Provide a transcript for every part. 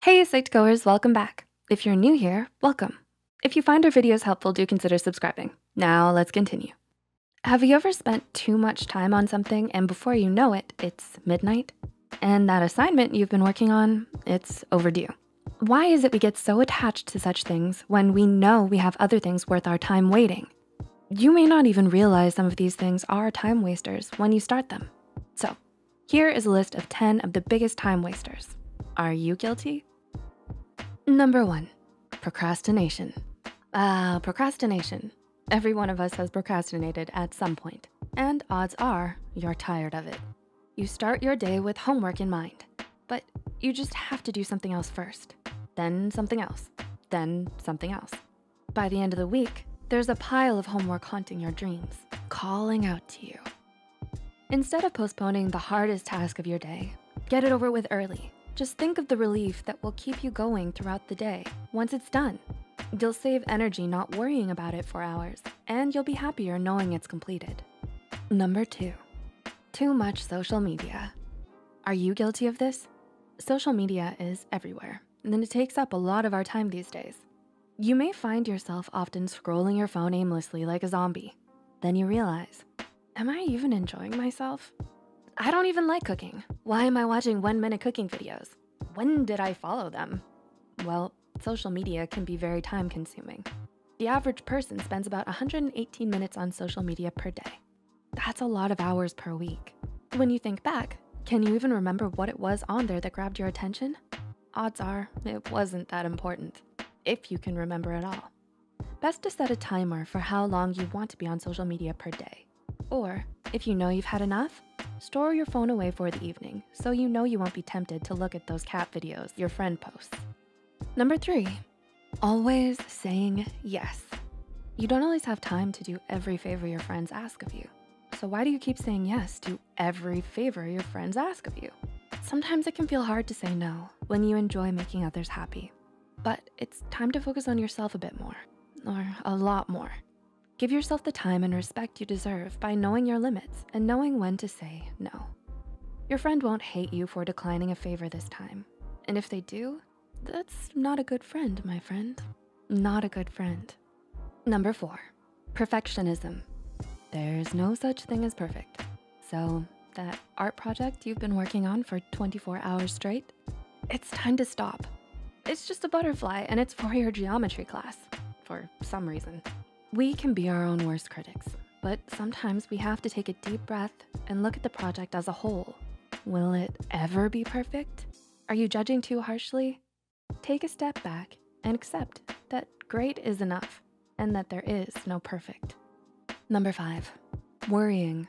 Hey Psych2Goers, welcome back. If you're new here, welcome. If you find our videos helpful, do consider subscribing. Now let's continue. Have you ever spent too much time on something and before you know it, it's midnight? And that assignment you've been working on, it's overdue. Why is it we get so attached to such things when we know we have other things worth our time waiting? You may not even realize some of these things are time wasters when you start them. So here is a list of 10 of the biggest time wasters. Are you guilty? Number 1, procrastination. Procrastination. Every one of us has procrastinated at some point, and odds are you're tired of it. You start your day with homework in mind, but you just have to do something else first, then something else, then something else. By the end of the week, there's a pile of homework haunting your dreams, calling out to you. Instead of postponing the hardest task of your day, get it over with early. Just think of the relief that will keep you going throughout the day once it's done. You'll save energy not worrying about it for hours, and you'll be happier knowing it's completed. Number 2, too much social media. Are you guilty of this? Social media is everywhere, and it takes up a lot of our time these days. You may find yourself often scrolling your phone aimlessly like a zombie. Then you realize, am I even enjoying myself? I don't even like cooking. Why am I watching 1-minute cooking videos? When did I follow them? Well, social media can be very time consuming. The average person spends about 118 minutes on social media per day. That's a lot of hours per week. When you think back, can you even remember what it was on there that grabbed your attention? Odds are it wasn't that important, if you can remember at all. Best to set a timer for how long you want to be on social media per day. Or if you know you've had enough, store your phone away for the evening so you know you won't be tempted to look at those cat videos your friend posts. Number 3, always saying yes. You don't always have time to do every favor your friends ask of you. So why do you keep saying yes to every favor your friends ask of you? Sometimes it can feel hard to say no when you enjoy making others happy, but it's time to focus on yourself a bit more, or a lot more. Give yourself the time and respect you deserve by knowing your limits and knowing when to say no. Your friend won't hate you for declining a favor this time. And if they do, that's not a good friend, my friend. Not a good friend. Number 4, perfectionism. There's no such thing as perfect. So that art project you've been working on for 24 hours straight, it's time to stop. It's just a butterfly and it's for your geometry class, for some reason. We can be our own worst critics, but sometimes we have to take a deep breath and look at the project as a whole. Will it ever be perfect? Are you judging too harshly? Take a step back and accept that great is enough and that there is no perfect. Number 5, worrying.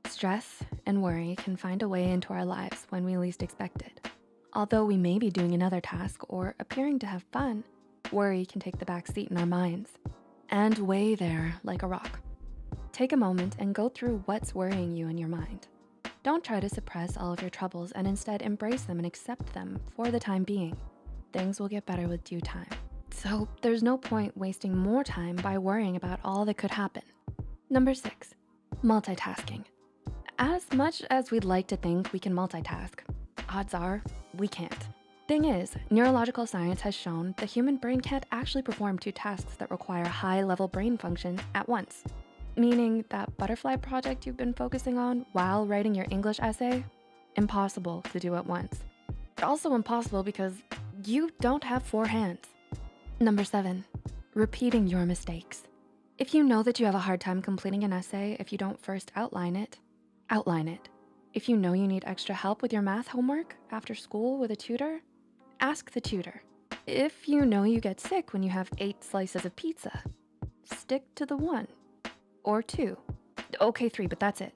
Stress and worry can find a way into our lives when we least expect it. Although we may be doing another task or appearing to have fun, worry can take the back seat in our minds and weigh there like a rock. Take a moment and go through what's worrying you in your mind. Don't try to suppress all of your troubles and instead embrace them and accept them for the time being. Things will get better with due time. So there's no point wasting more time by worrying about all that could happen. Number 6, multitasking. As much as we'd like to think we can multitask, odds are we can't. Thing is, neurological science has shown the human brain can't actually perform 2 tasks that require high-level brain function at once. Meaning that butterfly project you've been focusing on while writing your English essay, impossible to do at once. Also impossible because you don't have 4 hands. Number 7, repeating your mistakes. If you know that you have a hard time completing an essay if you don't first outline it, outline it. If you know you need extra help with your math homework after school with a tutor, ask the tutor. If you know you get sick when you have 8 slices of pizza, stick to the 1 or 2. Okay, 3, but that's it.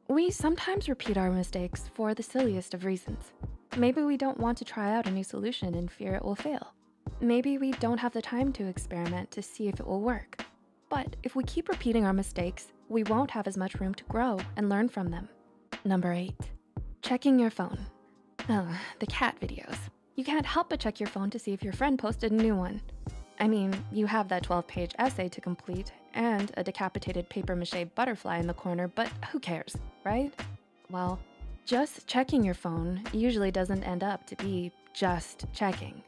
We sometimes repeat our mistakes for the silliest of reasons. Maybe we don't want to try out a new solution and fear it will fail. Maybe we don't have the time to experiment to see if it will work. But if we keep repeating our mistakes, we won't have as much room to grow and learn from them. Number 8, checking your phone. Oh, the cat videos. You can't help but check your phone to see if your friend posted a new one. I mean, you have that 12-page essay to complete and a decapitated papier-mâché butterfly in the corner, but who cares, right? Well, just checking your phone usually doesn't end up to be just checking.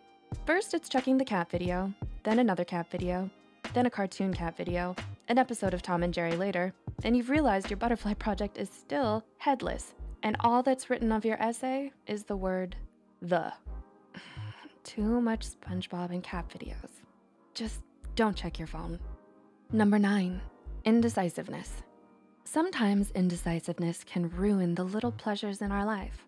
First, it's checking the cat video, then another cat video, then a cartoon cat video, an episode of Tom and Jerry later, and you've realized your butterfly project is still headless, and all that's written of your essay is the word the. Too much SpongeBob and cat videos. Just don't check your phone. Number 9, indecisiveness. Sometimes indecisiveness can ruin the little pleasures in our life.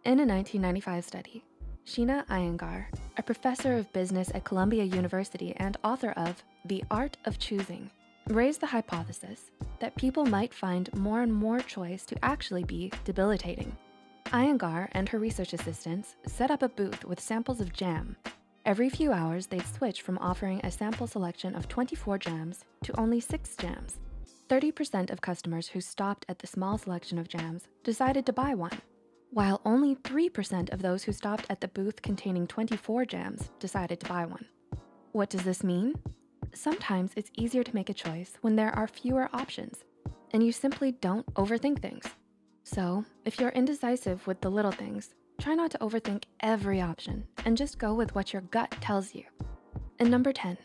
In a 1995 study, Sheena Iyengar, a professor of business at Columbia University and author of The Art of Choosing, raised the hypothesis that people might find more and more choice to actually be debilitating. Iyengar and her research assistants set up a booth with samples of jam. Every few hours, they'd switch from offering a sample selection of 24 jams to only 6 jams. 30% of customers who stopped at the small selection of jams decided to buy one, while only 3% of those who stopped at the booth containing 24 jams decided to buy one. What does this mean? Sometimes it's easier to make a choice when there are fewer options, and you simply don't overthink things. So if you're indecisive with the little things, try not to overthink every option and just go with what your gut tells you. And number 10,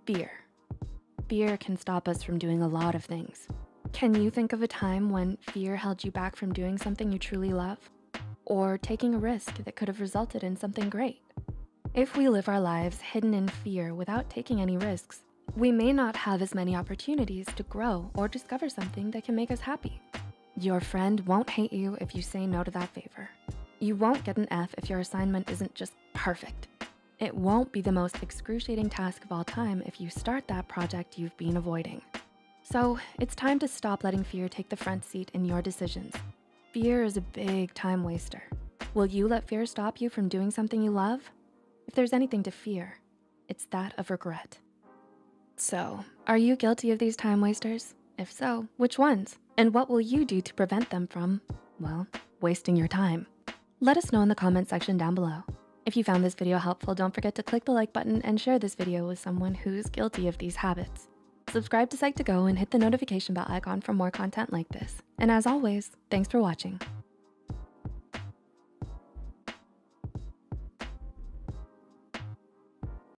fear. Fear can stop us from doing a lot of things. Can you think of a time when fear held you back from doing something you truly love? Or taking a risk that could have resulted in something great? If we live our lives hidden in fear without taking any risks, we may not have as many opportunities to grow or discover something that can make us happy. Your friend won't hate you if you say no to that favor. You won't get an F if your assignment isn't just perfect. It won't be the most excruciating task of all time if you start that project you've been avoiding. So it's time to stop letting fear take the front seat in your decisions. Fear is a big time waster. Will you let fear stop you from doing something you love? If there's anything to fear, it's that of regret. So, are you guilty of these time wasters? If so, which ones? And what will you do to prevent them from, well, wasting your time? Let us know in the comment section down below. If you found this video helpful, don't forget to click the like button and share this video with someone who's guilty of these habits. Subscribe to Psych2Go and hit the notification bell icon for more content like this. And as always, thanks for watching.